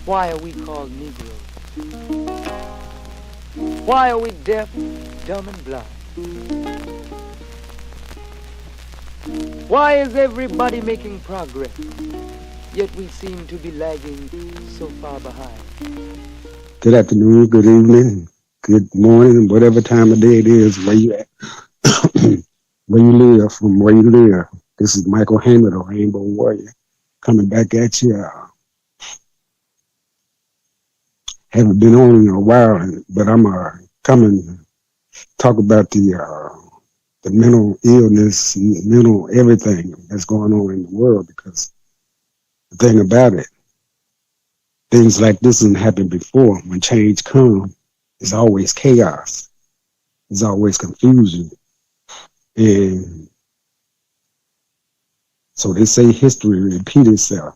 Why are we called Negroes? Why are we deaf, dumb, and blind? Why is everybody making progress, yet we seem to be lagging so far behind? Good afternoon, good evening, good morning, whatever time of day it is, where you at, where you live, from where you live. This is Michael Hammond, or Rainbow Warrior, coming back at you. Haven't been on in a while, but I'm coming to talk about the mental illness, mental everything that's going on in the world. Because the thing about it, things like this didn't happen before. When change comes, it's always chaos. It's always confusion. And so they say history repeats itself.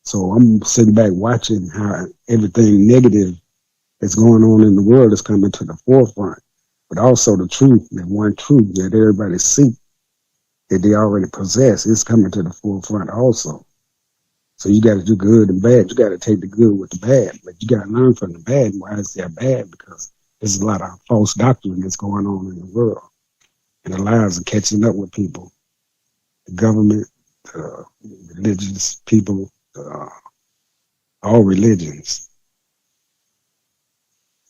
So I'm sitting back watching how everything negative that's going on in the world is coming to the forefront. But also the truth, that one truth that everybody seeks, that they already possess, is coming to the forefront also. So you got to do good and bad. You got to take the good with the bad, but you got to learn from the bad. Why is that bad? Because there's a lot of false doctrine that's going on in the world, and the lies are catching up with people. The government, religious people, all religions.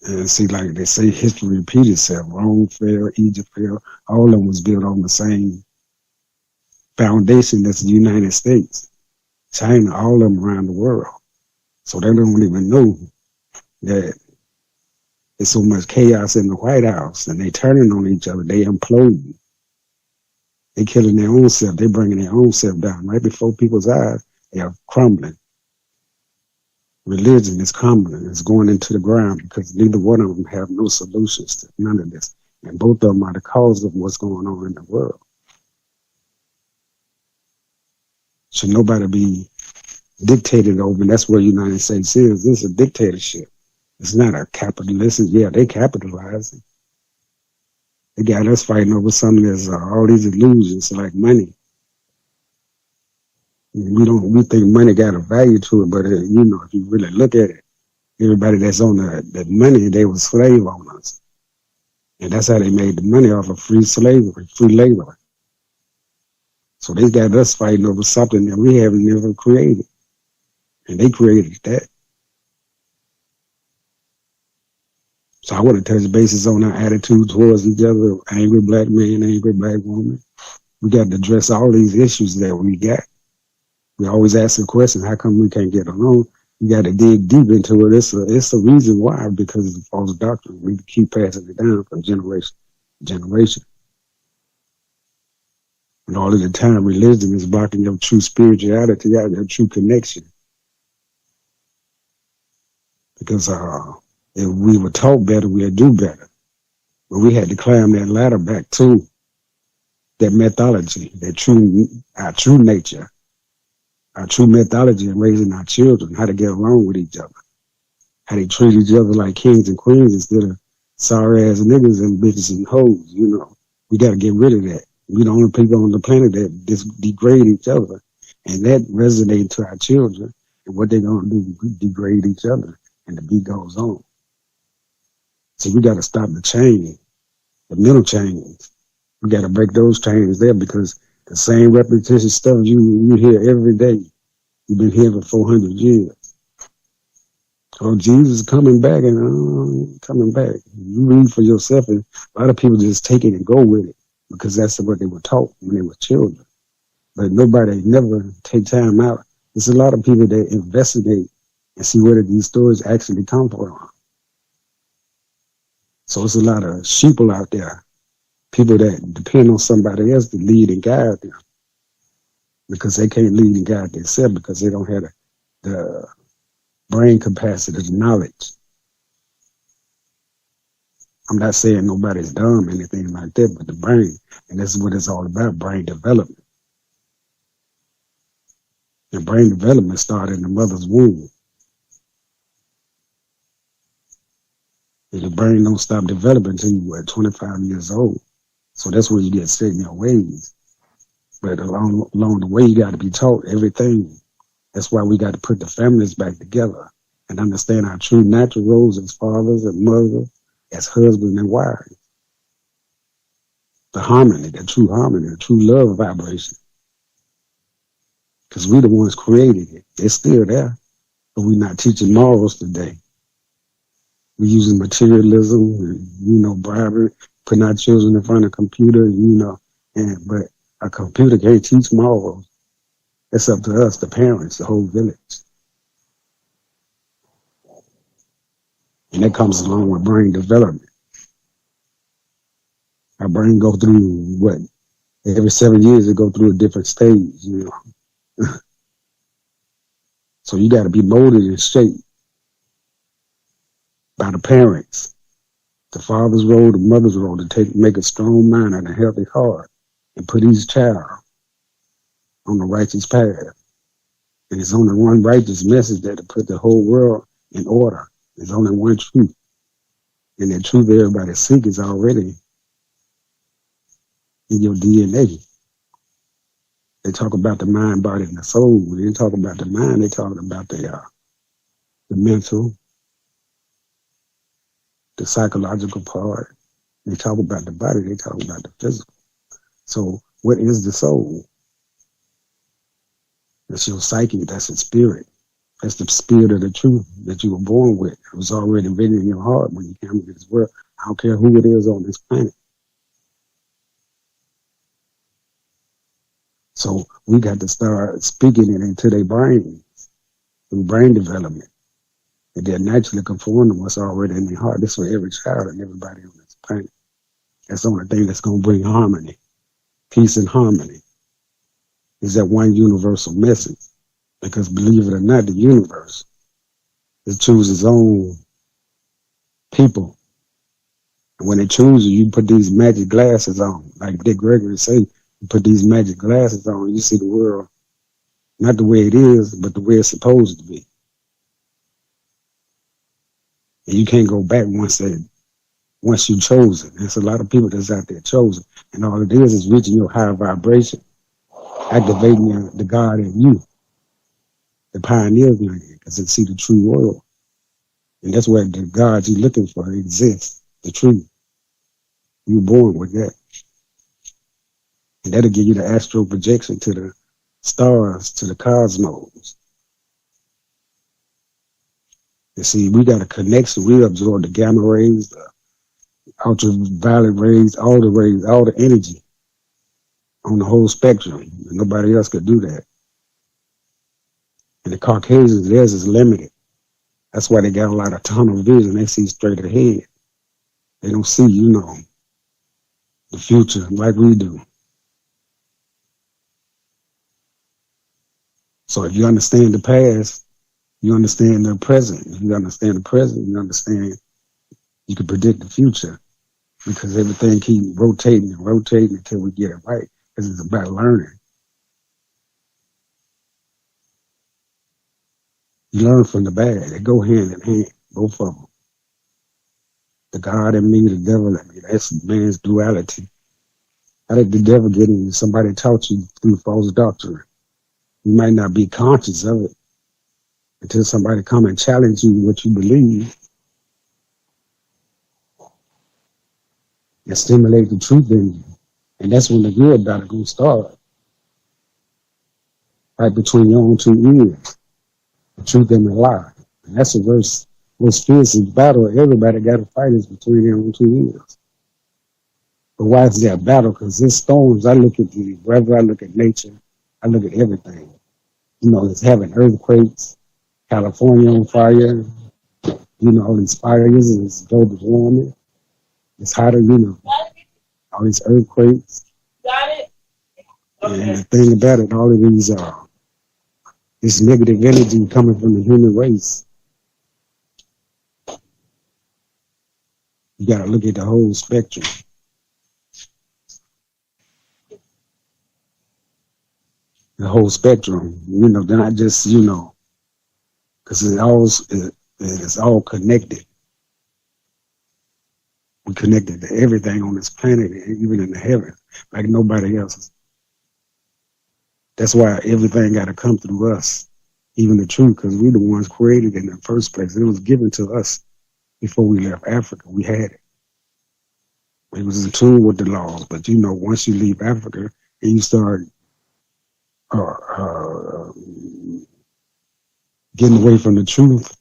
And see, like they say, history repeats itself. Rome fell, Egypt fell. All of them was built on the same foundation that's the United States. China, all of them around the world. So they don't even know that there's so much chaos in the White House, and they turning on each other. They imploding. They killing their own self. They bringing their own self down right before people's eyes. They are crumbling. Religion is crumbling. It's going into the ground because neither one of them have no solutions to none of this. And both of them are the cause of what's going on in the world. Should nobody be dictated over, and that's where the United States is. This is a dictatorship. It's not a capitalism. Yeah, they capitalizing. They got us fighting over something that's all these illusions like money. We think money got a value to it, but if you really look at it, everybody that's on that money, they were slave owners. And that's how they made the money, off of free slavery, free labor. So they got us fighting over something that we haven't never created. And they created that. So I want to touch bases on our attitude towards each other, angry black man, angry black woman. We got to address all these issues that we got. We always ask the question, how come we can't get along? You got to dig deep into it. It's the reason why, because of the false doctrine. We keep passing it down from generation to generation. And all of the time, religion is blocking your true spirituality, your true connection. Because if we were taught better, we'd do better. But we had to climb that ladder back to that methodology, our true nature, our true methodology in raising our children, how to get along with each other, how they treat each other like kings and queens instead of sorry ass niggas and bitches and hoes. We got to get rid of that. We're the only people on the planet that degrade each other, and that resonates to our children. And what they're gonna do, degrade each other, and the beat goes on. So we got to stop the chain, the mental chains. We got to break those chains there, because the same repetition stuff you hear every day, you've been hearing for 400 years. Oh, Jesus is coming back, and coming back. You read for yourself, and a lot of people just take it and go with it, because that's what they were taught when they were children. But nobody never take time out. There's a lot of people that investigate and see where these stories actually come from. So it's a lot of sheeple out there, people that depend on somebody else to lead and guide them, because they can't lead and guide themselves, because they don't have the brain capacity, the knowledge. I'm not saying nobody's dumb or anything like that, but the brain, and this is what it's all about, brain development. And brain development started in the mother's womb. And the brain don't stop developing until you're 25 years old. So that's where you get set in your ways. But along the way, you got to be taught everything. That's why we got to put the families back together. and understand our true natural roles as fathers and mothers, as husbands and wives. The harmony, the true love vibration. Because we're the ones created it. It's still there, but we're not teaching morals today. We're using materialism, and, bribery, putting our children in front of a computer, but a computer can't teach morals. It's up to us, the parents, the whole village. And that comes along with brain development. Our brain go through every 7 years it go through a different stage, So you got to be molded and shaped by the parents, the father's role, the mother's role, to make a strong mind and a healthy heart, and put each child on the righteous path. And it's only one righteous message that to put the whole world in order. There's only one truth, and that truth everybody seeks is already in your DNA. They talk about the mind, body, and the soul. When they talk about the mind, they talk about the mental, the psychological part. They talk about the body. They talk about the physical. So what is the soul? That's your psyche. That's the spirit. That's the spirit of the truth that you were born with. It was already written in your heart when you came into this world. I don't care who it is on this planet. So we got to start speaking it into their brains through brain development. And they're naturally conform to what's already in their heart. This is for every child and everybody on this planet. That's the only thing that's going to bring harmony, peace and harmony. Is that one universal message. Because believe it or not, the universe, it chooses its own people. And when it chooses you put these magic glasses on. Like Dick Gregory say, you put these magic glasses on, you see the world not the way it is, but the way it's supposed to be. And you can't go back once you've chosen. There's a lot of people that's out there chosen. And all it is reaching your higher vibration, activating the God in you, the pioneer in you, because they see the true world. And that's where the God you're looking for exists, the truth. You're born with that. And that'll give you the astral projection to the stars, to the cosmos. You see, we got a connection. We absorb the gamma rays, the ultraviolet rays, all the energy on the whole spectrum. Nobody else could do that. And the Caucasians, theirs is limited. That's why they got a lot of tunnel vision. They see straight ahead. They don't see, the future like we do. So if you understand the past, you understand the present. If you understand the present, you understand you can predict the future, because everything keeps rotating and rotating until we get it right, because it's about learning. You learn from the bad. They go hand in hand, both of them. The God in me, the devil in me. That's man's duality. How did the devil get in you? Somebody taught you through false doctrine. You might not be conscious of it until somebody come and challenge you what you believe and stimulate the truth in you. And that's when the real battle gonna start. Right between your own two ears. The truth and the lie. And that's the most fierce battle everybody got to fight is between their own two ears. But why is there a battle? Because there's storms. I look at the weather, I look at nature, I look at everything. It's having earthquakes, California on fire, all these fires, it's global warming, it's hotter, all these earthquakes. And the thing about it, all of these this negative energy coming from the human race. You got to look at the whole spectrum. The whole spectrum, they're not just, because it's all connected. We're connected to everything on this planet, even in the heavens, like nobody else. That's why everything got to come through us. even the truth, because we the ones created in the first place. It was given to us before we left Africa. We had it. It was in tune with the laws. But you know, once you leave Africa and you start getting away from the truth,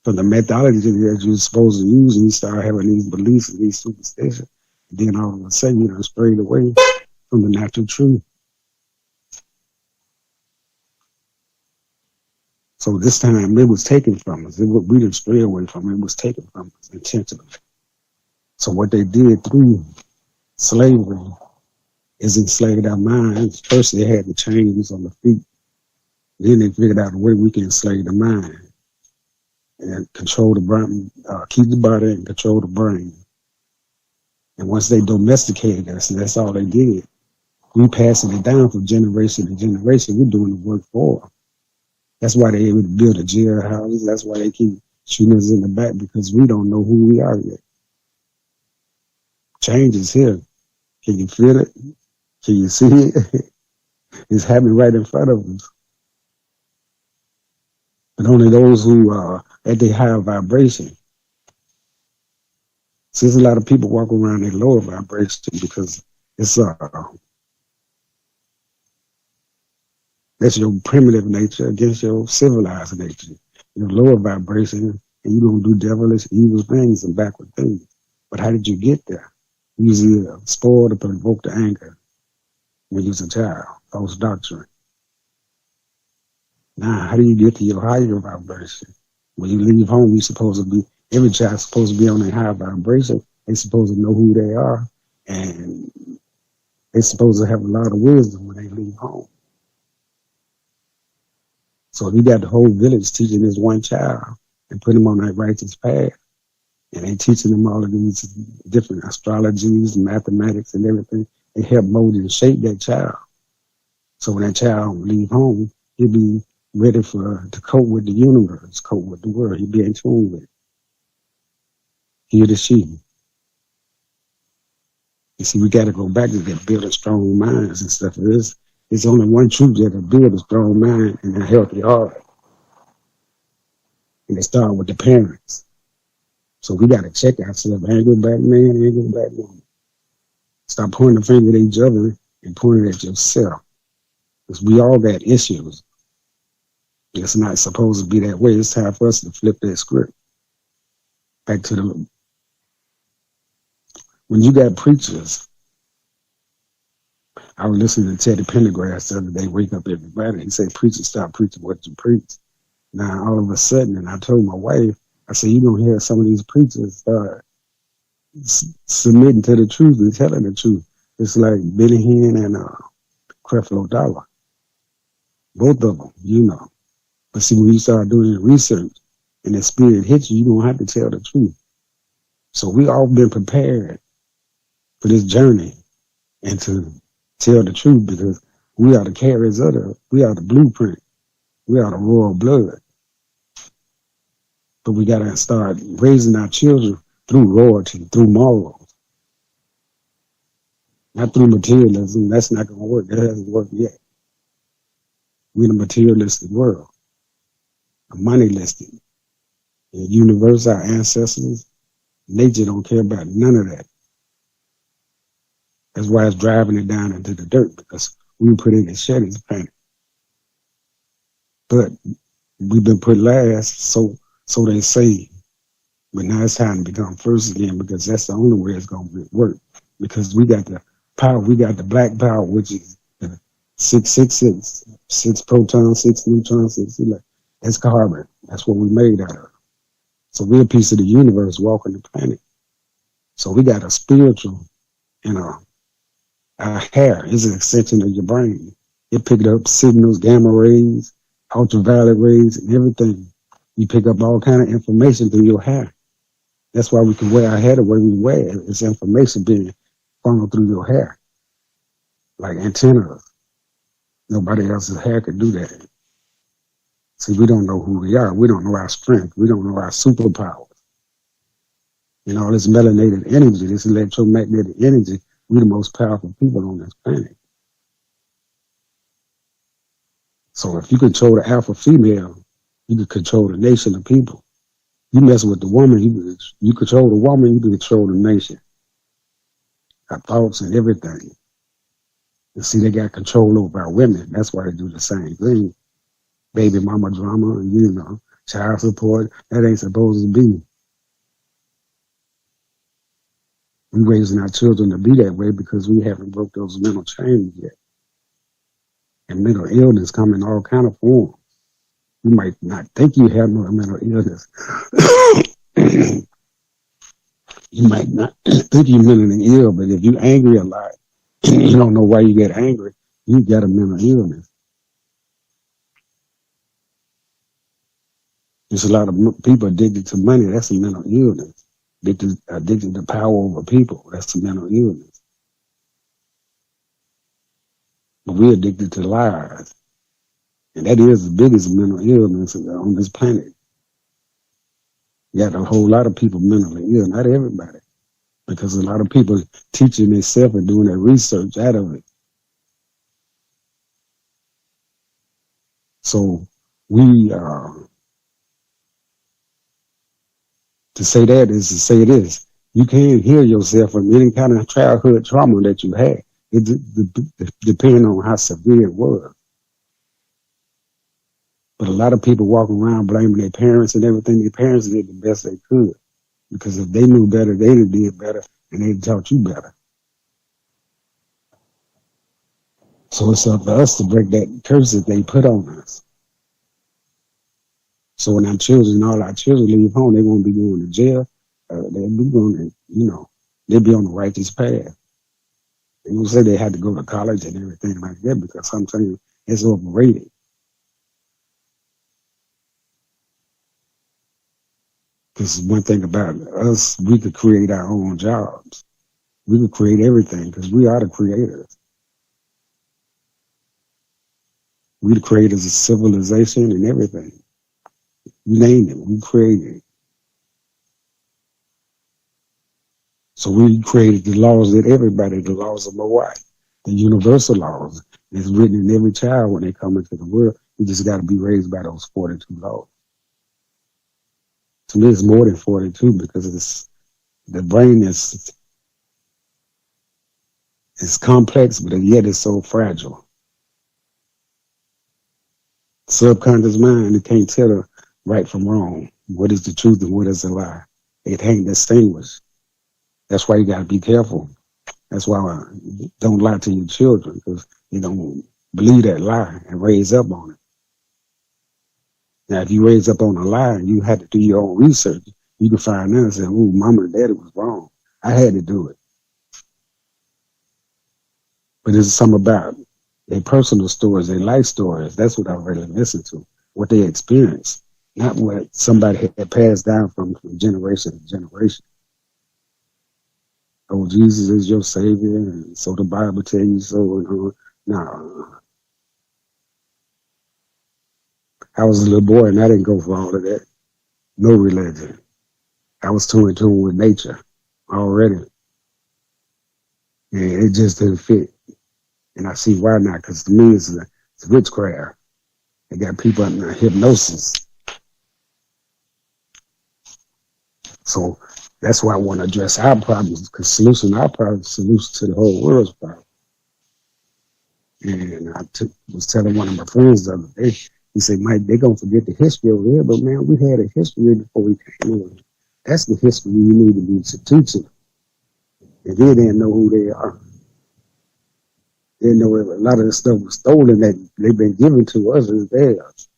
from the methodology that you're supposed to use, and you start having these beliefs and these superstitions, then all of a sudden you done strayed away from the natural truth. So this time it was taken from us. We didn't stray away from it. It was taken from us intentionally. So what they did through slavery is enslaved our minds. First they had the chains on the feet. Then they figured out a way we can enslave the mind and control the brain, keep the body and control the brain. And once they domesticated us, and that's all they did, we passing it down from generation to generation. We're doing the work for them. That's why they're able to build a jailhouse. That's why they keep shooting us in the back, because we don't know who we are yet. Change is here. Can you feel it? Can you see it? It's happening right in front of us. But only those who are at the higher vibration. So there's a lot of people walk around at lower vibration because it's that's your primitive nature against your civilized nature. Your lower vibration, and you don't do devilish, evil things and backward things. But how did you get there? Usually spoiled to provoke the anger when you're a child. False doctrine. Now, how do you get to your higher vibration? When you leave home, you're supposed to be, every child's supposed to be on a higher vibration. They're supposed to know who they are, and they're supposed to have a lot of wisdom when they leave home. So if you got the whole village teaching this one child and put him on that righteous path, and they teaching them all of these different astrologies, mathematics, and everything, they help mold and shape that child. So when that child leave home, he'll be ready to cope with the universe, cope with the world. He'll be in tune with it. Hear the sheep. You see, we got to go back to that building strong minds and stuff. It's only one truth that will build a strong mind and a healthy heart. And it starts with the parents. So we got to check ourselves. Angry black man, angry black woman. Stop pointing the finger at each other and pointing at yourself. Because we all got issues. It's not supposed to be that way. It's time for us to flip that script. Back to the... When you got preachers, I was listening to Teddy Pendergrass the other day, Wake Up Everybody. He said, preachers, stop preaching what you preach. Now, all of a sudden, and I told my wife, I said, you're going to hear some of these preachers start submitting to the truth and telling the truth. It's like Billy Hinn and Creflo Dollar. Both of them, you know. But see, when you start doing the research and the spirit hits you, you're going to have to tell the truth. So we all been prepared for this journey and to tell the truth, because we are the carriers of we are the blueprint. We are the royal blood. But we got to start raising our children through royalty, through morals. Not through materialism. That's not going to work. That hasn't worked yet. We're in a materialistic world. A money-listic. The universe, our ancestors, nature don't care about none of that. That's why it's driving it down into the dirt, because we put in a shed this planet. But we've been put last, so they say. But now it's time to become first again, because that's the only way it's going to work. Because we got the power, we got the black power, which is 666, 6 protons, 6 neutrons, 6 electrons. That's carbon. That's what we made out of. So we're a piece of the universe walking the planet. So we got a spiritual, our hair is an extension of your brain. It picked up signals, gamma rays, ultraviolet rays, and everything. You pick up all kind of information through your hair. That's why we can wear our hair the way we wear it. It's information being funneled through your hair, like antennas. Nobody else's hair could do that. See, we don't know who we are. We don't know our strength. We don't know our superpowers. All this melanated energy, this electromagnetic energy, we're the most powerful people on this planet. So if you control the alpha female, you can control the nation of people. You mess with the woman, you control the woman, you can control the nation, our thoughts and everything. And see, they got control over our women. That's why they do the same thing. Baby mama drama, and child support. That ain't supposed to be. We raising our children to be that way because we haven't broke those mental chains yet. And mental illness come in all kind of forms. You might not think you have no mental illness. You might not think you're mentally ill, but if you're angry a lot, you don't know why you get angry, you got a mental illness. There's a lot of people addicted to money. That's a mental illness. Addicted to power over people. That's a mental illness. But we're addicted to lies. And that is the biggest mental illness on this planet. You got a whole lot of people mentally ill, not everybody. Because a lot of people teaching themselves and doing their research out of it. So we, to say that is to say this. You can't heal yourself from any kind of childhood trauma that you had. It depends on how severe it was. But a lot of people walk around blaming their parents and everything. Their parents did the best they could. Because if they knew better, they did better, and they taught you better. So it's up to us to break that curse that they put on us. So when all our children leave home, they won't be going to jail. They'll be going to, they'll be on the righteous path. They won't say they had to go to college and everything like that because sometimes it's overrated. Because one thing about us, we could create our own jobs. We could create everything because we are the creators. We the creators of civilization and everything. You name it, we created it. So we created the laws that the laws of Hawaii, the universal laws. It's written in every child when they come into the world. You just got to be raised by those 42 laws. To me, it's more than 42 because the brain is complex, but yet it's so fragile. Subconscious mind, it can't tell the right from wrong. What is the truth and what is a lie? It can't distinguish. That's why you got to be careful. That's why don't lie to your children because you don't believe that lie and raise up on it. Now, if you raise up on a lie and you had to do your own research, you can find out and say, "Ooh, mama and daddy was wrong. I had to do it." But it's something about their personal stories, their life stories. That's what I really listen to, what they experienced, not what somebody had passed down from generation to generation. Oh, Jesus is your Savior, and so the Bible tells you so. No. I was a little boy, and I didn't go for all of that. No religion. I was too in tune with nature already. And it just didn't fit. And I see why not, because to me, it's witchcraft. They got people in hypnosis. So that's why I want to address our problems, because solution to our problems, solution to the whole world's problem. And I was telling one of my friends the other day, he said, "Mike, they're going to forget the history over here, but man, we had a history before we came over. That's the history you need to be teaching. And they didn't know who they are. They didn't know a lot of the stuff was stolen that they've been given to us as theirs.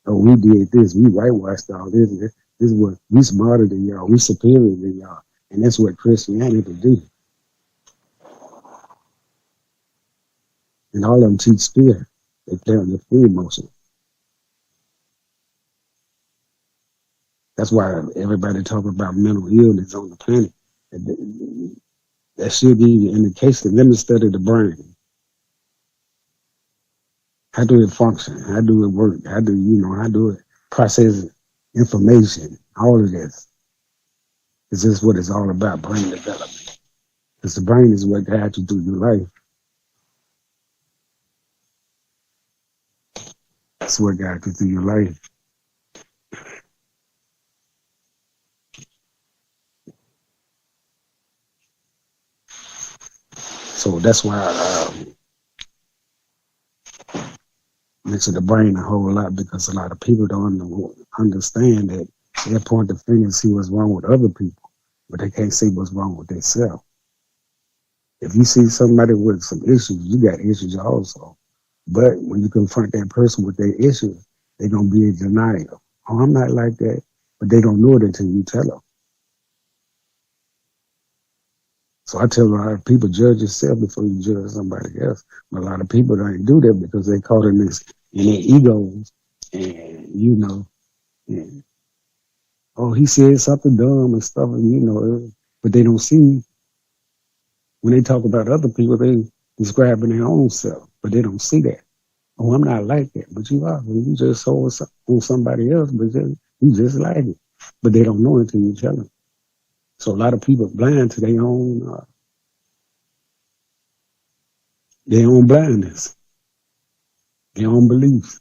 Oh, we did this, we whitewashed all this. This is what we smarter than y'all, we superior than y'all. And that's what Christianity do. And all of them teach fear. They play on the fear emotion. That's why everybody talking about mental illness on the planet. That should be an indication. Let me study the brain. How do it function? How do it work? How do it process information? All of this. This is what it's all about, brain development. Because the brain is what guides you through your life. That's what got you through your life. So that's why I mention the brain a whole lot, because a lot of people don't understand that they point the finger and see what's wrong with other people, but they can't see what's wrong with themselves. If you see somebody with some issues, you got issues also. But when you confront that person with their issues, they're going to be in denial. Oh, I'm not like that. But they don't know it until you tell them. So I tell a lot of people, judge yourself before you judge somebody else. But a lot of people don't do that because they caught in their egos. And, and, oh, he said something dumb and stuff, and, but they don't see, when they talk about other people, they describing their own self, but they don't see that. Oh, I'm not like that, but you are. You just saw on somebody else, but you just like it. But they don't know it until you tell them. So a lot of people are blind to their own blindness, their own beliefs.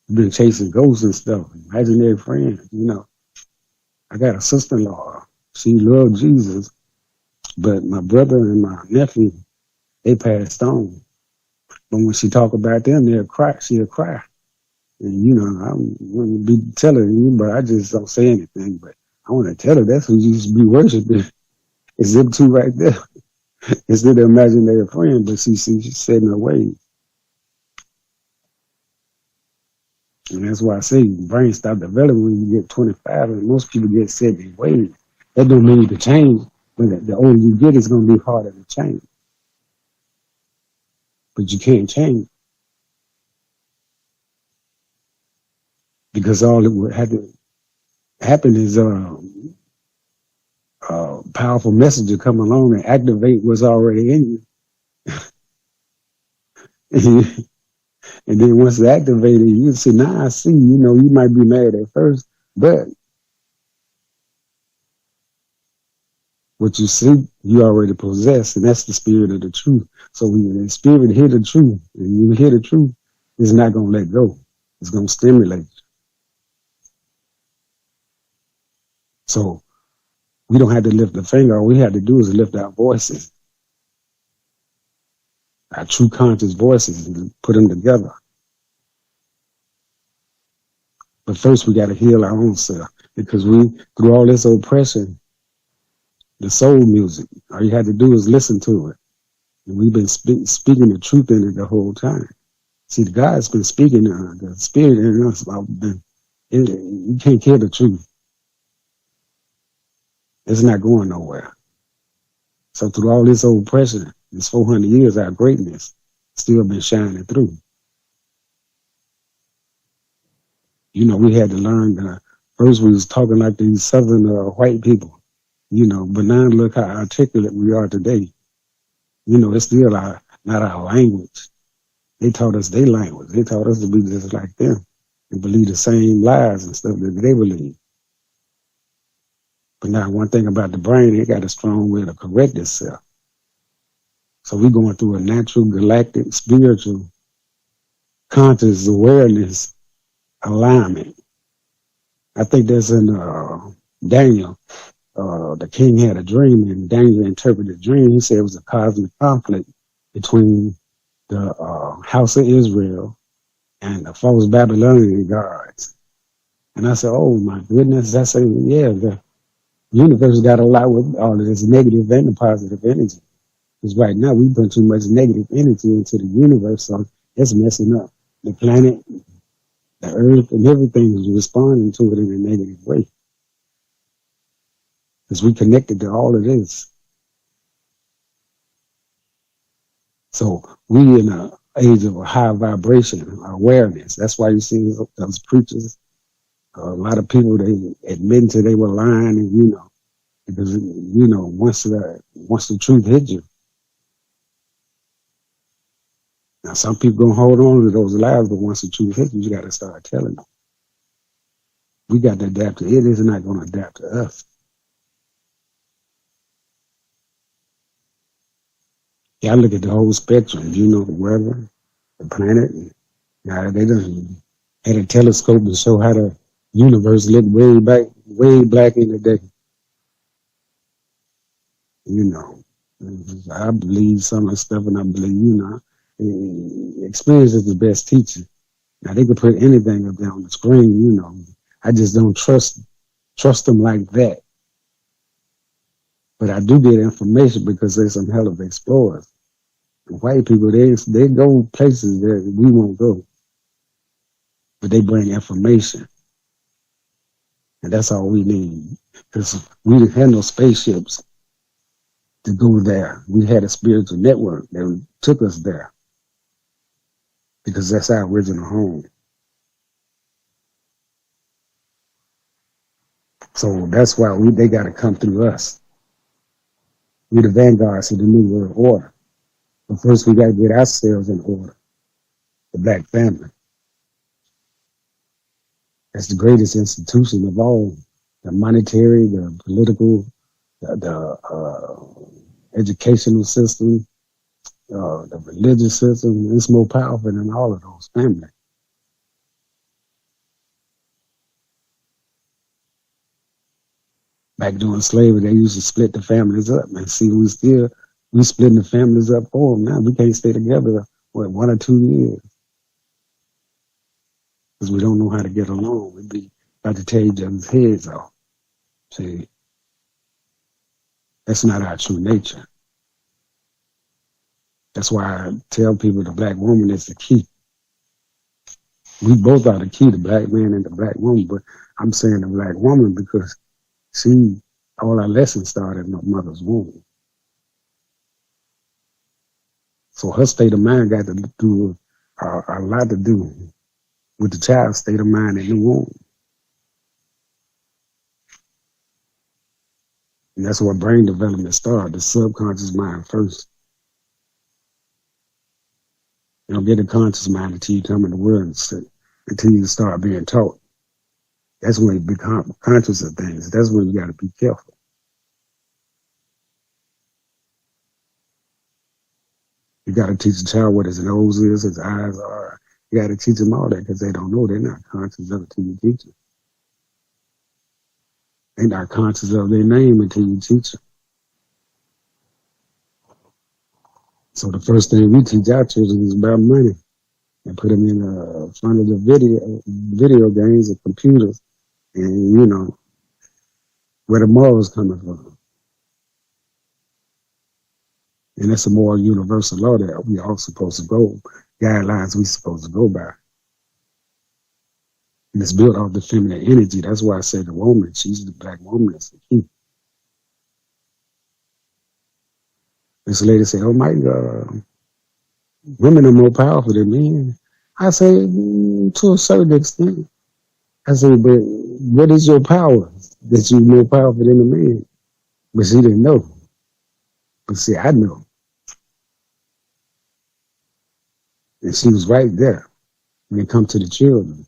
Been chasing ghosts and stuff, imaginary friends. I got a sister-in-law. She loved Jesus, but my brother and my nephew, they passed on. But when she talk about them, they'll cry. She'll cry. And, I wouldn't be telling you, but I just don't say anything. But I want to tell her that's who you used to be worshiping. It's them two right there. Instead of imaginary friend, but she's set in her ways. And that's why I say brain stop developing when you get 25, and most people get set in their ways. That don't mean you can change. But the older you get, it's going to be harder to change. But you can't change. Because all that would have to happen is a powerful messenger come along and activate what's already in you. And then once it's activated, you see, now I see, you might be mad at first, but what you see, you already possess, and that's the spirit of the truth. So when the spirit hear the truth, and you hear the truth, it's not going to let go. It's going to stimulate you. So we don't have to lift a finger. All we have to do is lift our voices, our true conscious voices, and put them together. But first we got to heal our own self, because through all this oppression, the soul music, all you had to do is listen to it. And we've been speaking the truth in it the whole time. See, God's been speaking the spirit in us. You can't kill the truth. It's not going nowhere. So through all this oppression, this 400 years, our greatness still been shining through. We had to learn, first we was talking like these southern white people, but now look how articulate we are today. It's still not our language. They taught us their language. They taught us to be just like them and believe the same lies and stuff that they believe. But now one thing about the brain, it got a strong way to correct itself. So we're going through a natural, galactic, spiritual, conscious awareness alignment. I think that's in Daniel. The king had a dream, and Daniel interpreted the dream. He said it was a cosmic conflict between the house of Israel and the false Babylonian gods. And I said, oh my goodness. I said, yeah, the universe got a lot with all of this negative and the positive energy. Because right now we put too much negative energy into the universe, so it's messing up the planet, the earth, and everything is responding to it in a negative way. Because we connected to all of this. So we in an age of a high vibration awareness. That's why you see those preachers, a lot of people, they admit to they were lying, and because once the truth hits you. Now some people gonna hold on to those lies, but once the truth hits you, you got to start telling them. We got to adapt to it. It's not going to adapt to us. Yeah, I look at the whole spectrum, you know, the weather, the planet. Now they done had a telescope to show how the universe looked way back in the day. You know, I believe some of the stuff, and I believe, you know, experience is the best teacher. Now they could put anything up there on the screen, you know. I just don't trust them like that. But I do get information because there's some hell of explorers. White people, they go places that we won't go, but they bring information, and that's all we need. Because we didn't have no spaceships to go there. We had a spiritual network that took us there because that's our original home. So that's why they got to come through us. We're the vanguards of the New World Order. But first, we got to get ourselves in order. The Black family. That's the greatest institution of all. The monetary, the political, the educational system, the religious system. It's more powerful than all of those families. Back during slavery, they used to split the families up. Man, see, we splitting the families up for them now. We can't stay together, 1 or 2 years. Because we don't know how to get along. We'd be about to tear each other's heads off. See, that's not our true nature. That's why I tell people the Black woman is the key. We both are the key, the Black man and the Black woman, but I'm saying the Black woman because all our lessons started in her mother's womb. So her state of mind got to do a lot to do with the child's state of mind in the womb. And that's where brain development starts, the subconscious mind first. You don't get a conscious mind until you come in the world until you start being taught. That's when you become conscious of things. That's when you got to be careful. You got to teach the child what his nose is, his eyes are. You got to teach them all that because they don't know. They're not conscious of it until you teach them. They're not conscious of their name until you teach them. So the first thing we teach our children is about money and put them in front of the video games and computers and, you know, where the morals coming from. And that's a moral universal law that we all supposed to go, guidelines we supposed to go by. And it's built off the feminine energy. That's why I say the woman, she's the Black woman, is the key. This lady said, oh my God, women are more powerful than men. I say, to a certain extent. I said, but what is your power that you're more powerful than a man? But she didn't know. But see, I know. And she was right there when it comes to the children.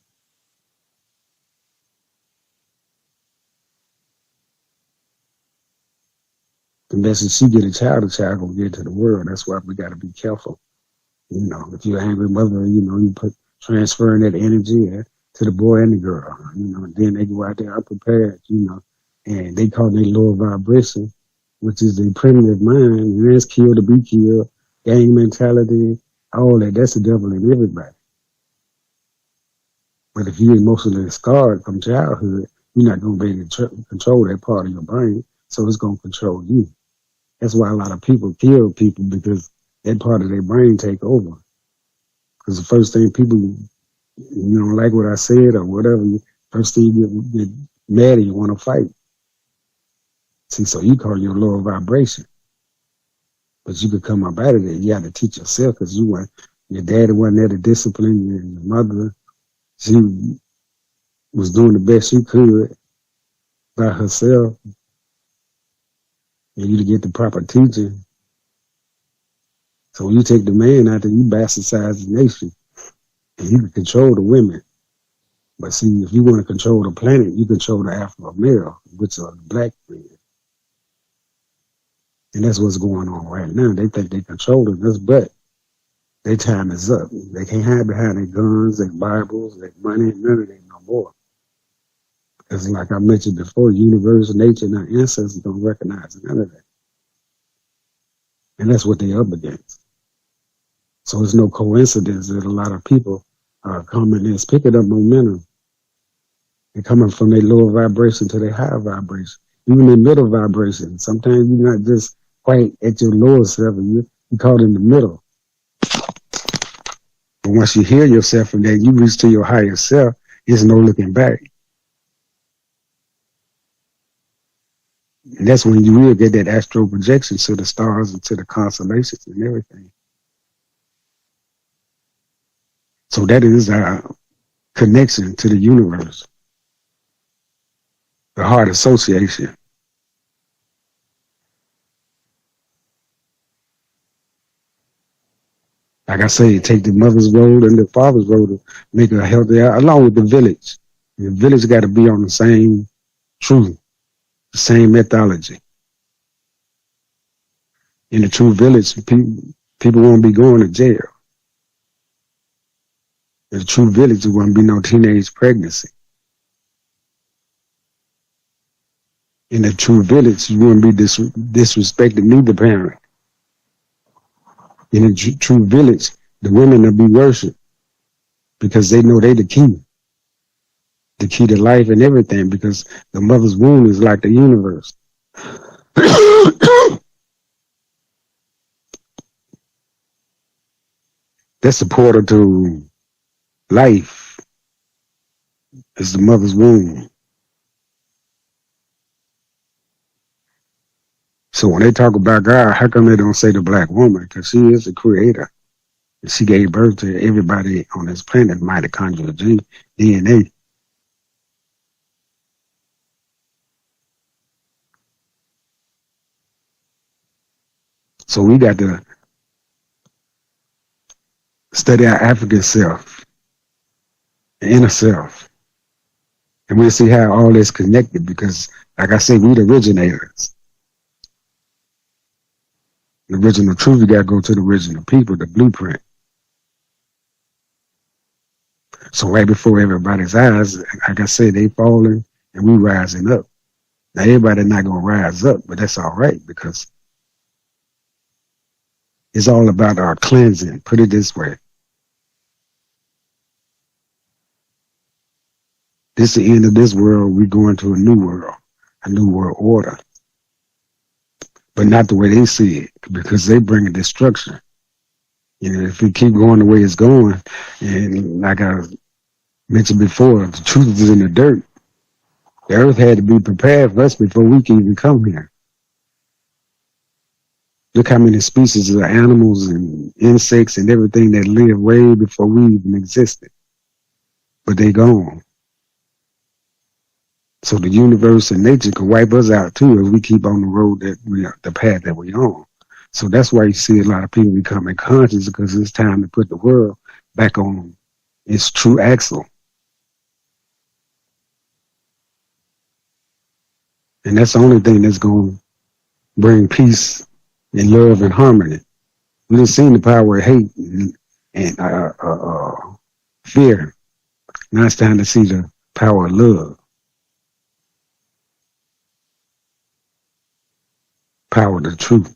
The message she get a child gonna get to the world. That's why we gotta be careful. You know, if you're an angry mother, you know, you transferring that energy to the boy and the girl, you know, and then they go out there unprepared, you know, and they call it lower vibration, which is the primitive mind, let's kill to be killed, gang mentality, all that. That's the devil in everybody. But if you're emotionally scarred from childhood, you're not going to be able to control that part of your brain, so it's going to control you. That's why a lot of people kill people, because that part of their brain take over. Because the first thing people, you don't like what I said or whatever, first thing you get mad and you want to fight. See, so you call your lower vibration. But you could come up out of it. You got to teach yourself, because your daddy wasn't there to discipline you, and your mother, she was doing the best she could by herself. And you to get the proper teaching. So when you take the man out there, you bastardize the nation. And you can control the women. But see, if you want to control the planet, you control the alpha male, which are the Black men. And that's what's going on right now. They think they're controlling us, but their time is up. They can't hide behind their guns, their Bibles, their money, none of that no more. Because like I mentioned before, universe, nature, and our ancestors don't recognize none of that. And that's what they're up against. So it's no coincidence that a lot of people are coming in, picking up momentum. They're coming from their lower vibration to their higher vibration, even their middle vibration. Sometimes you're not just quite at your lower self, you're caught in the middle. But once you hear yourself from that, you reach to your higher self, there's no looking back. And that's when you really get that astral projection to the stars and to the constellations and everything. So that is our connection to the universe, the heart association. Like I say, take the mother's road and the father's road to make a healthy, along with the village. The village got to be on the same truth, the same methodology. In the true village, people won't be going to jail. In the true village, there won't be no teenage pregnancy. In the true village, you wouldn't be disrespecting neither parent. In a true village, the women will be worshipped because they know they're the key to life and everything, because the mother's womb is like the universe. That's the portal to life, is the mother's womb. So when they talk about God, how come they don't say the black woman? Because she is the creator. And she gave birth to everybody on this planet, mitochondrial DNA. So we got to study our African self, the inner self. And we'll see how all this connected, because, like I said, we the originators. The original truth, you got to go to the original people, the blueprint. So right before everybody's eyes, like I said, they falling and we rising up. Now everybody not going to rise up, but that's all right, because it's all about our cleansing. Put it this way. This is the end of this world. We're going to a new world order. But not the way they see it, because they bring destruction. You know, if we keep going the way it's going, and like I mentioned before, the truth is in the dirt. The earth had to be prepared for us before we can even come here. Look how many species of animals and insects and everything that lived way before we even existed. But they gone. So the universe and nature can wipe us out too if we keep on the road that we are, the path that we're on. So that's why you see a lot of people becoming conscious, because it's time to put the world back on its true axle. And that's the only thing that's going to bring peace and love and harmony. We done seen the power of hate and fear. Now it's time to see the power of love. Power of the truth.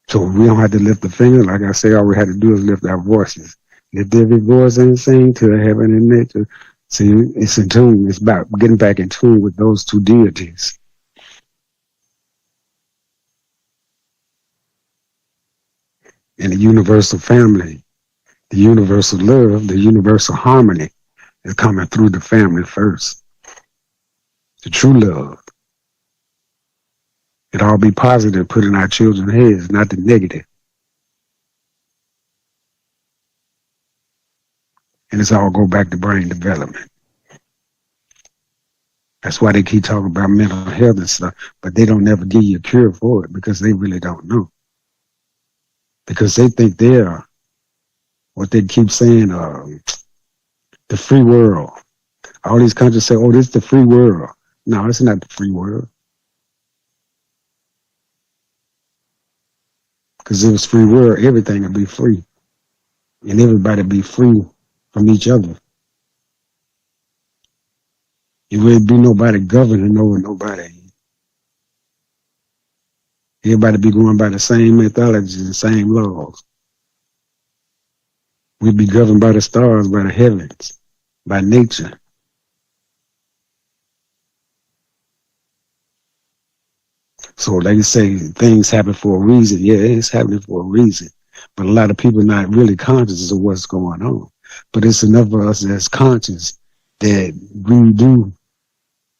So we don't have to lift a finger. Like I say, all we have to do is lift our voices. Lift every voice and sing to heaven and nature. See, it's in tune. It's about getting back in tune with those two deities. And the universal family, the universal love, the universal harmony is coming through the family first. The true love. It all be positive, put in our children's heads, not the negative. And it's all go back to brain development. That's why they keep talking about mental health and stuff, but they don't never give you a cure for it, because they really don't know. Because they think they're, what they keep saying, the free world. All these countries say, oh, this is the free world. No, it's not the free world. Because if it's free world, everything would be free. And everybody be free from each other. It would be nobody governing over nobody. Everybody be going by the same methodology and same laws. We'd be governed by the stars, by the heavens, by nature. So like you say, things happen for a reason. Yeah, it's happening for a reason. But a lot of people not really conscious of what's going on. But it's enough of us that's conscious that we do,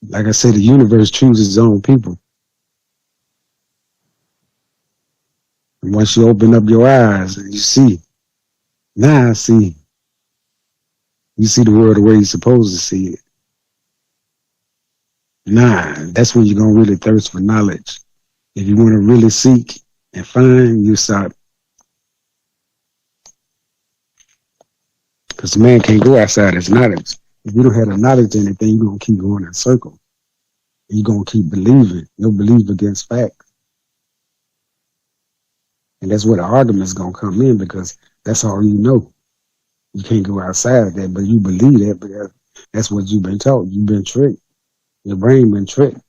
like I said, the universe chooses its own people. And once you open up your eyes and you see, now I see, you see the world the way you're supposed to see it. Nah, that's when you're going to really thirst for knowledge. If you want to really seek and find, you stop. Because man can't go outside his knowledge. If you don't have the knowledge of anything, you're going to keep going in circles. You're going to keep believing. No belief against fact. And that's where the argument's going to come in, because that's all you know. You can't go outside of that, but you believe that because that's what you've been taught. You've been tricked. Your brain been tricked.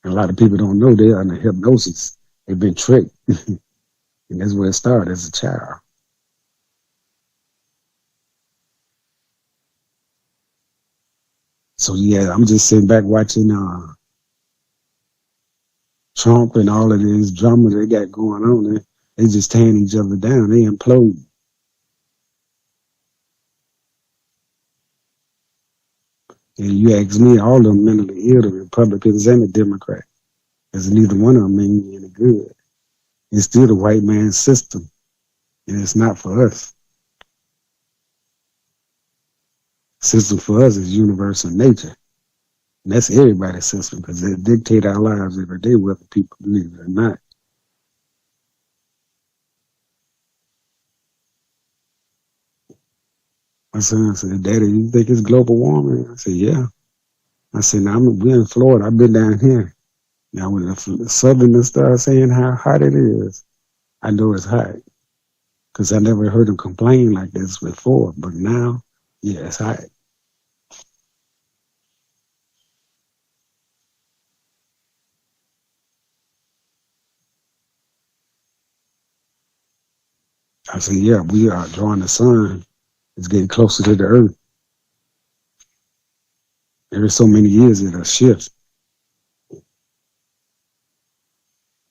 And a lot of people don't know they're under hypnosis. They've been tricked. And that's where it started as a child. So yeah, I'm just sitting back watching Trump and all of this drama they got going on. They just tearing each other down. They implode. And you ask me, all of them mentally ill, the Republicans and the Democrats. Because neither one of them mean any good. It's still the white man's system. And it's not for us. The system for us is universal nature. And that's everybody's system, because they dictate our lives every day, whether people believe it or not. My son said, Daddy, you think it's global warming? I said, yeah. I said, now we're in Florida. I've been down here. Now when the southerners start saying how hot it is, I know it's hot. Because I never heard them complain like this before. But now, yeah, it's hot. I said, yeah, we are drawing the sun. It's getting closer to the earth. Every so many years it'll shift.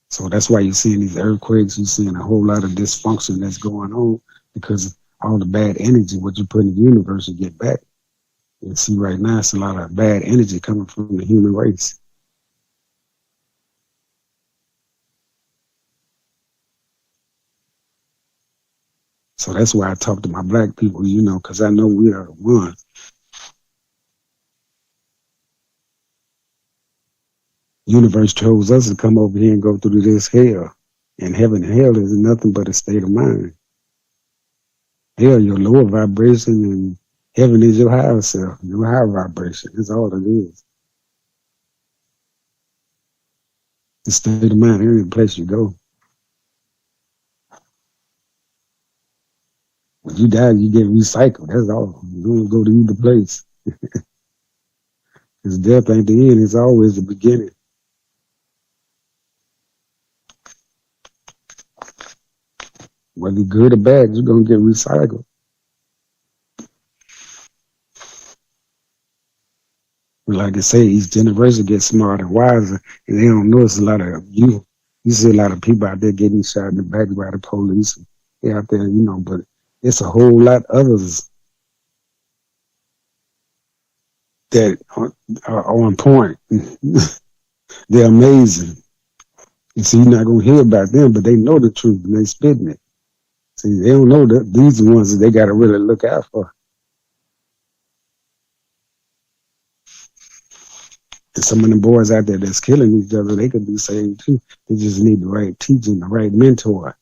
So that's why you're seeing these earthquakes. You're seeing a whole lot of dysfunction that's going on, because all the bad energy, what you put in the universe, you get back. And see, right now, it's a lot of bad energy coming from the human race. So that's why I talk to my black people, because I know we are the ones. Universe chose us to come over here and go through this hell. And heaven and hell is nothing but a state of mind. Hell, your lower vibration, and heaven is your higher self, your higher vibration. That's all it is. The state of mind, every place you go. When you die, you get recycled. That's all. You don't go to either place. Because death ain't the end. It's always the beginning. Whether good or bad, you're going to get recycled. But like I say, each generation gets smarter and wiser, and they don't know it's a lot of you. You see a lot of people out there getting shot in the back by the police. They're out there, but it's a whole lot others that are on point. They're amazing. And so you're not going to hear about them, but they know the truth and they spitting it. See, they don't know that these are the ones that they got to really look out for. And some of the boys out there that's killing each other, they could be saved too. They just need the right teaching, the right mentor.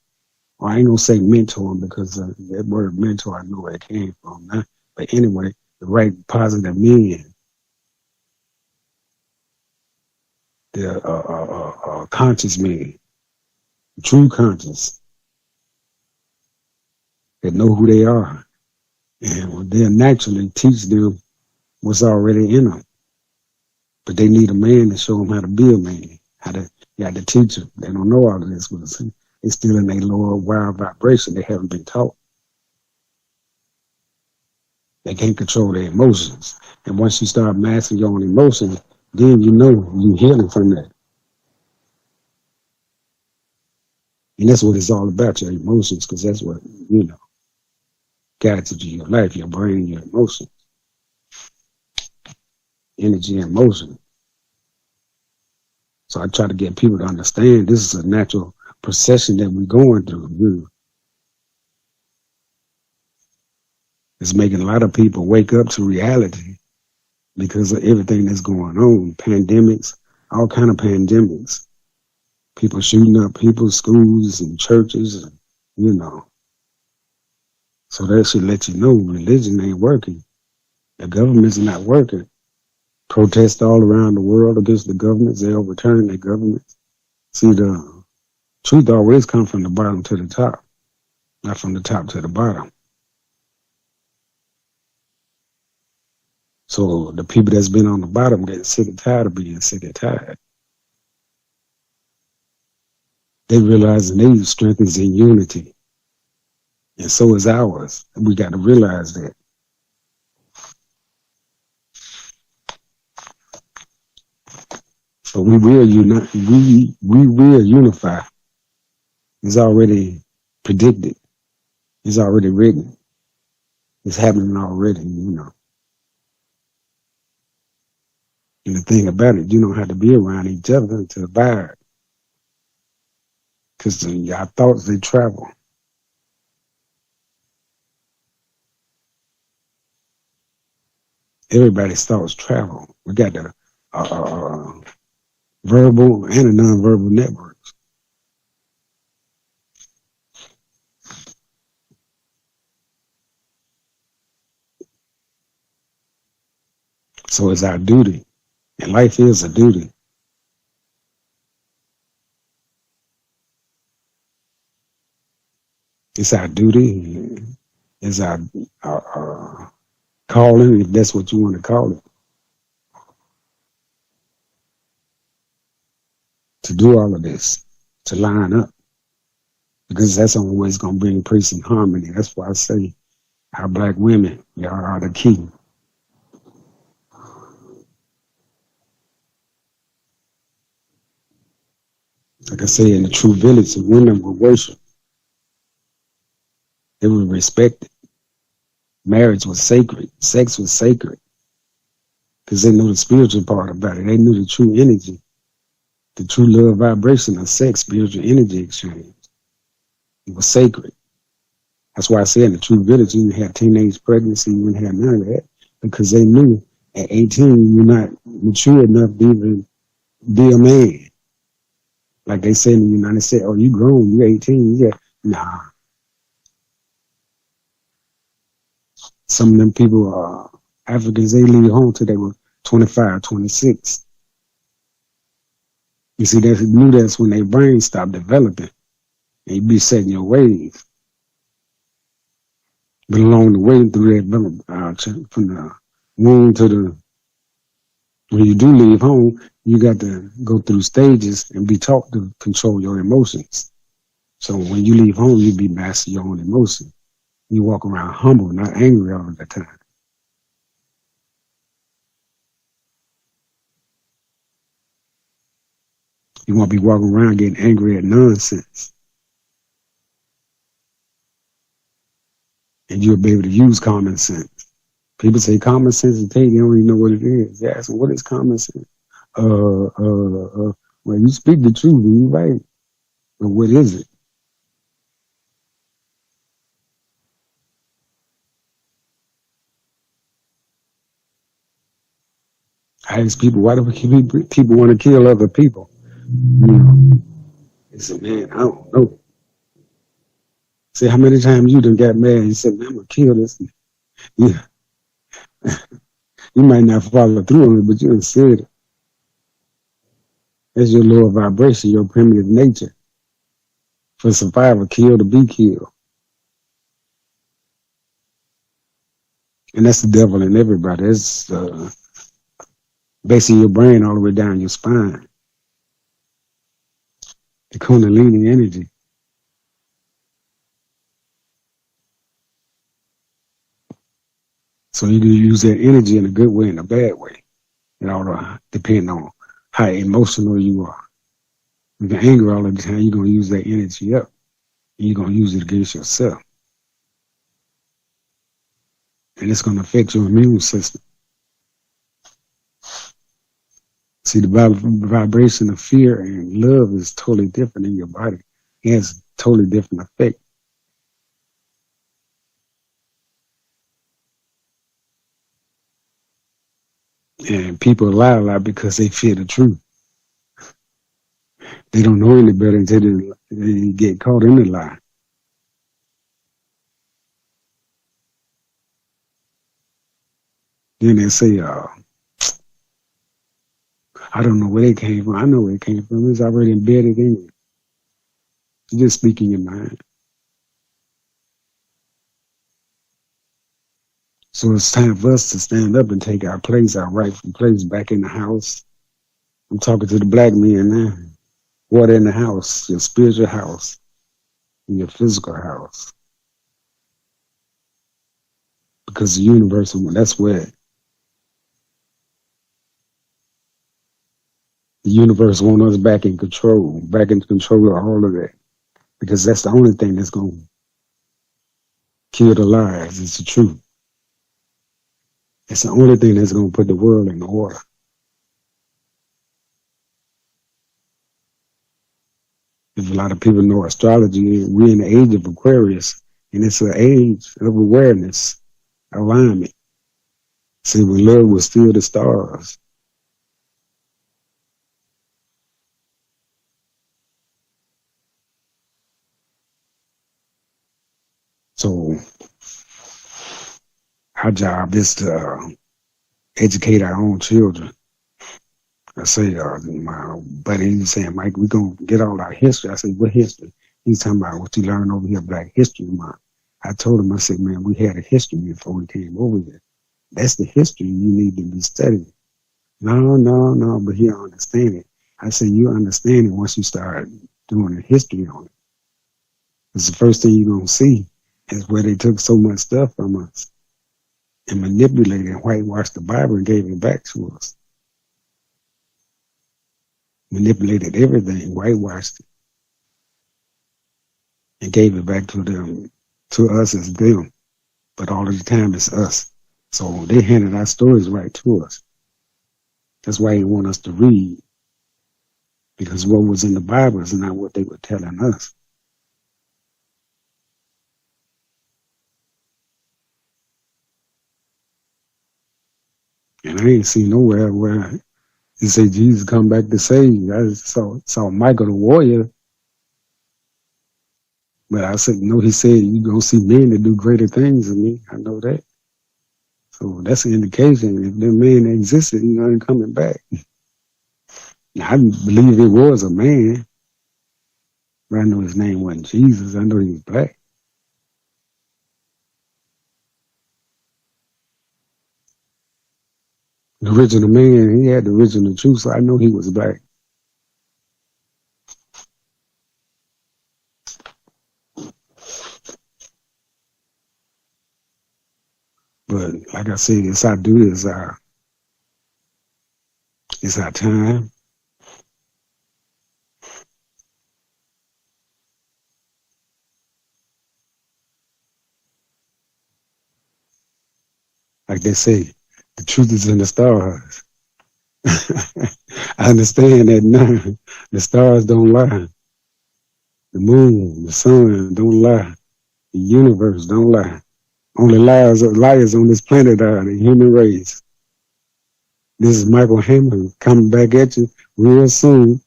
or I ain't gonna say mentor because that word mentor, I know where it came from. Huh? But anyway, the right positive men, the conscious men, true conscious, that know who they are, and they'll naturally teach them what's already in them. But they need a man to show them how to be a man, you got to teach them. They don't know all of this, but it's still in their lower wild vibration. They haven't been taught. They can't control their emotions. And once you start mastering your own emotions, then you know you're healing from that. And that's what it's all about, your emotions, because that's what, guides you to your life, your brain, your emotions, energy and motion. So I try to get people to understand this is a natural procession that we're going through. It's making a lot of people wake up to reality because of everything that's going on. Pandemics, all kind of pandemics. People shooting up people's schools and churches, So that should let you know religion ain't working. The government's not working. Protests all around the world against the governments. They overturn their governments. See, the truth always comes from the bottom to the top, not from the top to the bottom. So the people that's been on the bottom getting sick and tired of being sick and tired. They realize their strength is in unity. And so is ours. We got to realize that. So we will unite. We will unify. It's already predicted. It's already written. It's happening already, And the thing about it, you don't have to be around each other to abide. Because our thoughts, they travel. Everybody's thoughts travel. We got the verbal and the nonverbal networks. So it's our duty. And life is a duty. It's our duty. It's our calling, if that's what you want to call it. To do all of this, to line up. Because that's the only way it's going to bring peace and harmony. That's why I say our black women, y'all are the key. Like I say, in the true village, the women will worship. They were respected. Marriage was sacred. Sex was sacred. Because they knew the spiritual part about it. They knew the true energy, the true love vibration of sex, spiritual energy exchange. It was sacred. That's why I say in the true village, you didn't have teenage pregnancy, you didn't have none of that. Because they knew at 18, you're not mature enough to even be a man. Like they say in the United States, oh, you grown, you're 18, yeah. Nah. Some of them people are Africans, they leave home till they were 25, 26. You see, that's when their brains stop developing. And you be setting your ways. But along the way, through that, from the womb to when you do leave home, you got to go through stages and be taught to control your emotions. So when you leave home, you be master your own emotions. You walk around humble, not angry all the time. You won't be walking around getting angry at nonsense. And you'll be able to use common sense. People say common sense is paid, you don't even know what it is. You ask them, what is common sense? Well, you speak the truth, and you're right. But what is it? I ask people, why do people want to kill other people? They say, man, I don't know. See how many times you done got mad and you said, man, I'm gonna kill this. You, you might not follow through on it, but you done said it. That's your lower vibration, your primitive nature. For survival, kill to be killed. And that's the devil in everybody. That's basically your brain all the way down your spine. The Kundalini energy. So you can use that energy in a good way and a bad way. It all depends on how emotional you are. If you're angry all the time, you're going to use that energy up. And you're going to use it against yourself. And it's going to affect your immune system. See, the vibration of fear and love is totally different in your body. It has a totally different effect. And people lie a lot because they fear the truth. They don't know any better until they get caught in the lie. Then they say, I don't know where they came from. I know where it came from. It's already embedded in you. You just speak in your mind. So it's time for us to stand up and take our place, our rightful place back in the house. I'm talking to the black men now. What in the house? Your spiritual house. And your physical house. Because the universe, that's where the universe wants us back in control of all of that. Because that's the only thing that's going to kill the lies. It's the truth. It's the only thing that's going to put the world in order. If a lot of people know astrology, we're in the age of Aquarius, and it's an age of awareness, alignment. See, when love was still the stars. So our job is to educate our own children. I say, my buddy, he was saying, Mike, we're going to get all our history. I said, what history? He's talking about what you learn over here, Black History Month. I told him, I said, man, we had a history before we came over here. That's the history you need to be studying. No, but he don't understand it. I said, you understand it once you start doing the history on it. Because the first thing you're going to see is where they took so much stuff from us and manipulated and whitewashed the Bible and gave it back to us. Manipulated everything, whitewashed it, and gave it back to them, to us as them. But all of the time it's us. So they handed our stories right to us. That's why they want us to read. Because what was in the Bible is not what they were telling us. And I ain't seen nowhere where you say Jesus come back to save you. I saw Michael the warrior. But I said, no, he said, you're going to see men that do greater things than me. I know that. So that's an indication. If that man existed, he ain't coming back. Now, I believe it was a man. But I know his name wasn't Jesus. I know he was black. The original man, he had the original truth, so I know he was black. But like I said, it's our duty, it's our time. Like they say, the truth is in the stars. I understand that now. The stars don't lie. The moon, the sun don't lie. The universe don't lie. Only liars on this planet are the human race. This is Michael Hammond coming back at you real soon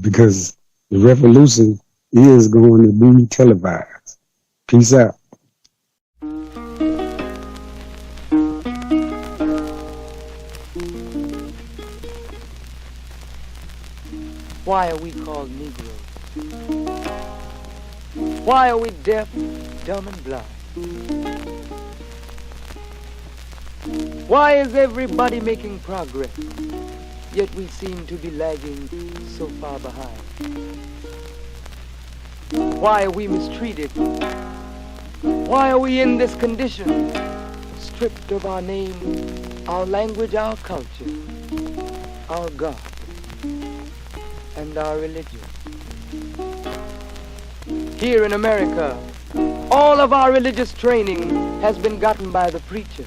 because the revolution is going to be televised. Peace out. Why are we called Negroes? Why are we deaf, dumb, and blind? Why is everybody making progress, yet we seem to be lagging so far behind? Why are we mistreated? Why are we in this condition, stripped of our name, our language, our culture, our God, and our religion? Here in America, all of our religious training has been gotten by the preacher.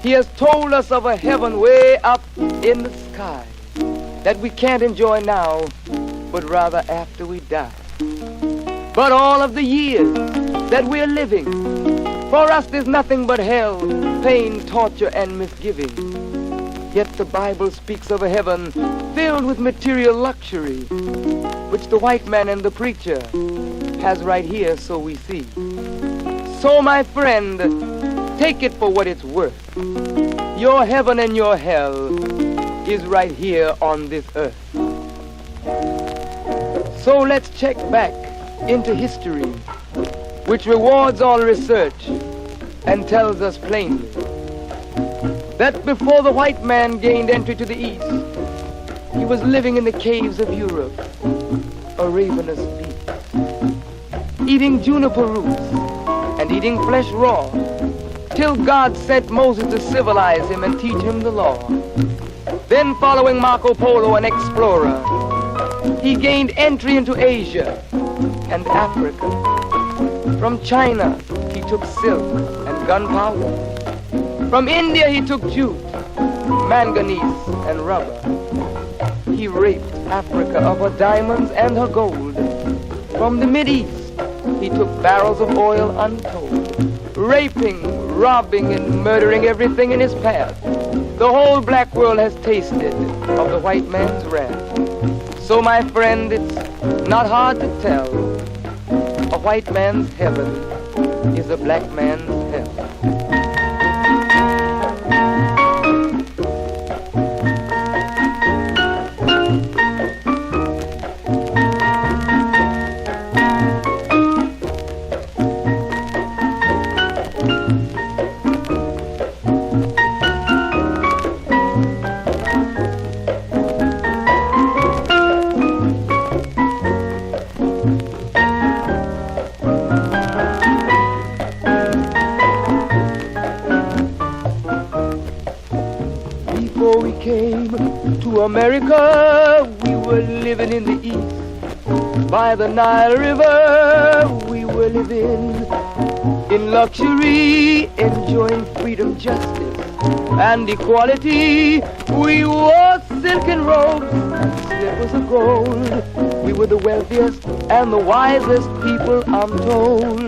He has told us of a heaven way up in the sky that we can't enjoy now, but rather after we die. But all of the years that we're living, for us there's nothing but hell, pain, torture, and misgiving. Yet the Bible speaks of a heaven filled with material luxury, which the white man and the preacher has right here, so we see. So my friend, take it for what it's worth. Your heaven and your hell is right here on this earth. So let's check back into history, which rewards all research and tells us plainly that before the white man gained entry to the East, he was living in the caves of Europe, a ravenous beast, eating juniper roots and eating flesh raw, till God sent Moses to civilize him and teach him the law. Then, following Marco Polo, an explorer, he gained entry into Asia and Africa. From China, he took silk and gunpowder. From India, he took jute, manganese, and rubber. He raped Africa of her diamonds and her gold. From the Mideast, he took barrels of oil untold, raping, robbing, and murdering everything in his path. The whole black world has tasted of the white man's wrath. So, my friend, it's not hard to tell. A white man's heaven is a black man's hell. Before we came to America, we were living in the East. By the Nile River, we were living in luxury, enjoying freedom, justice, and equality. We wore silken robes and slippers of gold. We were the wealthiest and the wisest people, I'm told.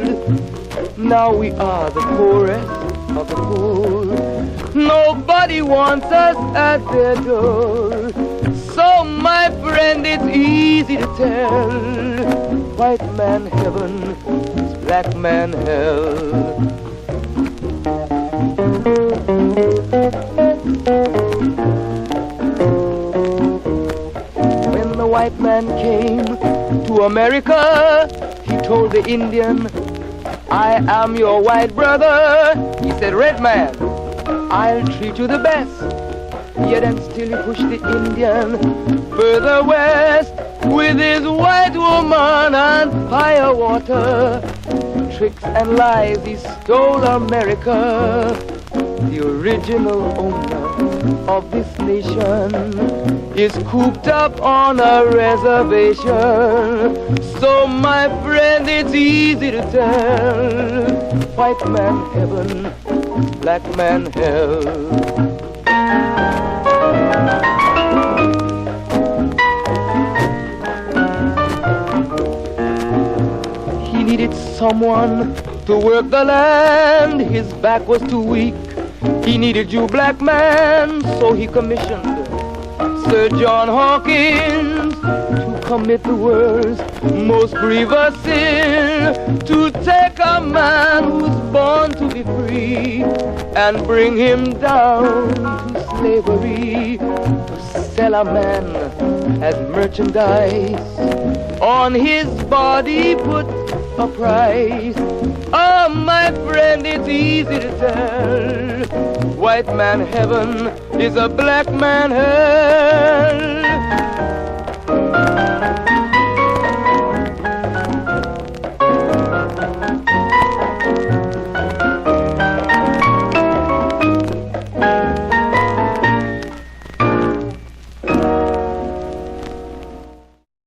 Now we are the poorest of the poor. Nobody wants us at their door. So, my friend, it's easy to tell. White man heaven is black man hell. When the white man came to America, he told the Indian, I am your white brother. He said, red man, I'll treat you the best. Yet and still he pushed the Indian further west with his white woman and firewater. Tricks and lies, he stole America. The original owner of this nation is cooped up on a reservation. So, my friend, it's easy to tell. White man heaven, black man hell. He needed someone to work the land. His back was too weak. He needed you, black man, so he commissioned Sir John Hawkins to commit the world's most grievous sin, to take a man who's born to be free and bring him down to slavery, to sell a man as merchandise, on his body put a price. Oh, my friend, it's easy to tell, white man heaven is a black man hell.